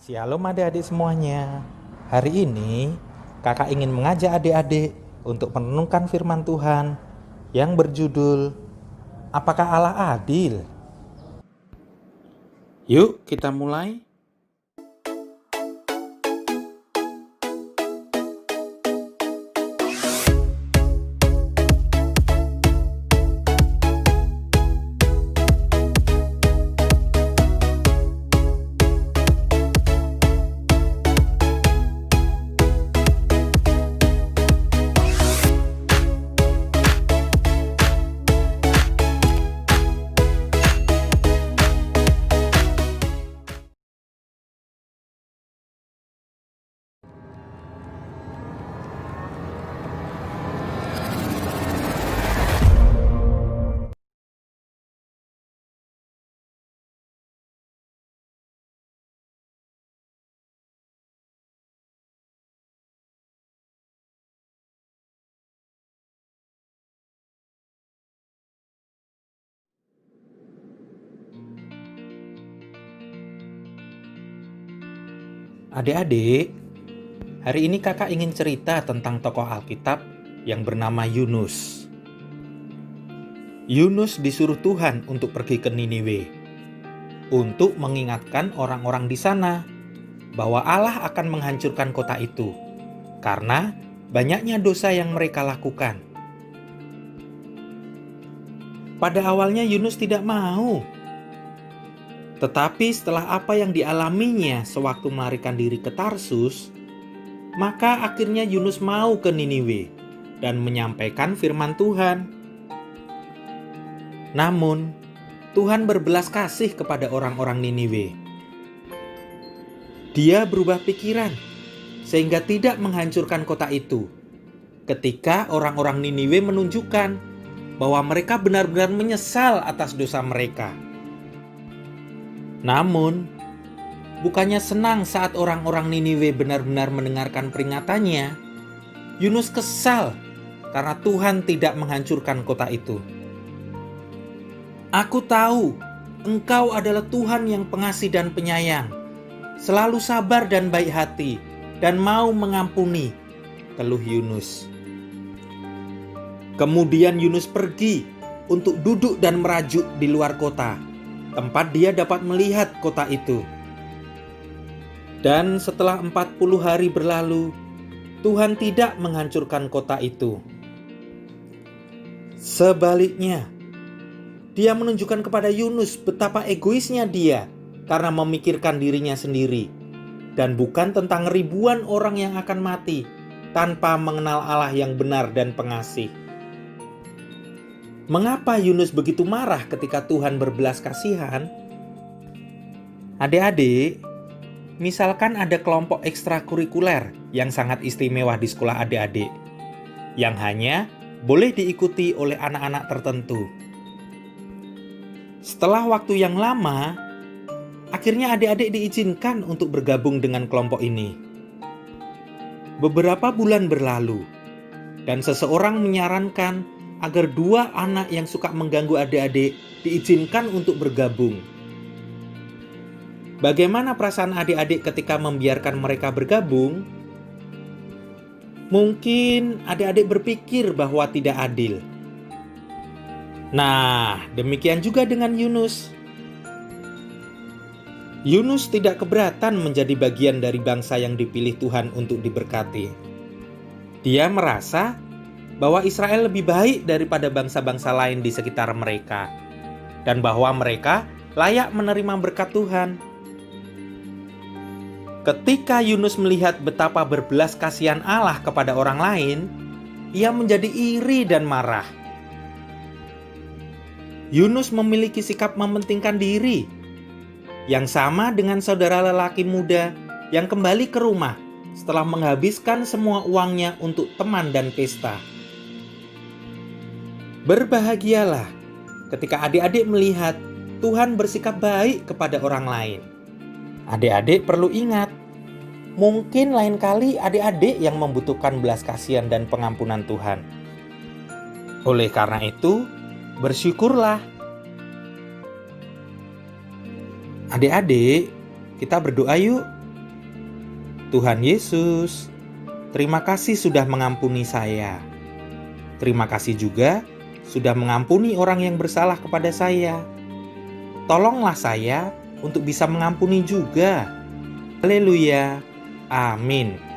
Shalom adik-adik semuanya. Hari ini kakak ingin mengajak adik-adik untuk merenungkan firman Tuhan yang berjudul Apakah Allah adil? Yuk kita mulai. Adik-adik, hari ini kakak ingin cerita tentang tokoh Alkitab yang bernama Yunus. Yunus disuruh Tuhan untuk pergi ke Niniwe untuk mengingatkan orang-orang di sana bahwa Allah akan menghancurkan kota itu karena banyaknya dosa yang mereka lakukan. Pada awalnya Yunus tidak mau. Tetapi setelah apa yang dialaminya sewaktu melarikan diri ke Tarsus, maka akhirnya Yunus mau ke Niniwe dan menyampaikan firman Tuhan. Namun, Tuhan berbelas kasih kepada orang-orang Niniwe. Dia berubah pikiran sehingga tidak menghancurkan kota itu. Ketika orang-orang Niniwe menunjukkan bahwa mereka benar-benar menyesal atas dosa mereka. Namun, bukannya senang saat orang-orang Niniwe benar-benar mendengarkan peringatannya, Yunus kesal karena Tuhan tidak menghancurkan kota itu. Aku tahu Engkau adalah Tuhan yang pengasih dan penyayang, selalu sabar dan baik hati, dan mau mengampuni, keluh Yunus. Kemudian Yunus pergi untuk duduk dan merajuk di luar kota, tempat dia dapat melihat kota itu. Dan setelah 40 hari berlalu, Tuhan tidak menghancurkan kota itu. Sebaliknya, dia menunjukkan kepada Yunus betapa egoisnya dia karena memikirkan dirinya sendiri, dan bukan tentang ribuan orang yang akan mati tanpa mengenal Allah yang benar dan pengasih. Mengapa Yunus begitu marah ketika Tuhan berbelas kasihan? Adik-adik, misalkan ada kelompok ekstrakurikuler yang sangat istimewa di sekolah adik-adik, yang hanya boleh diikuti oleh anak-anak tertentu. Setelah waktu yang lama, akhirnya adik-adik diizinkan untuk bergabung dengan kelompok ini. Beberapa bulan berlalu, dan seseorang menyarankan agar dua anak yang suka mengganggu adik-adik diizinkan untuk bergabung. Bagaimana perasaan adik-adik ketika membiarkan mereka bergabung? Mungkin adik-adik berpikir bahwa tidak adil. Nah, demikian juga dengan Yunus. Yunus tidak keberatan menjadi bagian dari bangsa yang dipilih Tuhan untuk diberkati. Dia merasa bahwa Israel lebih baik daripada bangsa-bangsa lain di sekitar mereka, dan bahwa mereka layak menerima berkat Tuhan. Ketika Yunus melihat betapa berbelas kasihan Allah kepada orang lain, ia menjadi iri dan marah. Yunus memiliki sikap mementingkan diri, yang sama dengan saudara lelaki muda yang kembali ke rumah setelah menghabiskan semua uangnya untuk teman dan pesta. Berbahagialah ketika adik-adik melihat Tuhan bersikap baik kepada orang lain. Adik-adik perlu ingat, mungkin lain kali adik-adik yang membutuhkan belas kasihan dan pengampunan Tuhan. Oleh karena itu, bersyukurlah. Adik-adik, kita berdoa yuk Tuhan Yesus, terima kasih sudah mengampuni saya. Terima kasih juga sudah mengampuni orang yang bersalah kepada saya. Tolonglah saya untuk bisa mengampuni juga. Haleluya. Amin.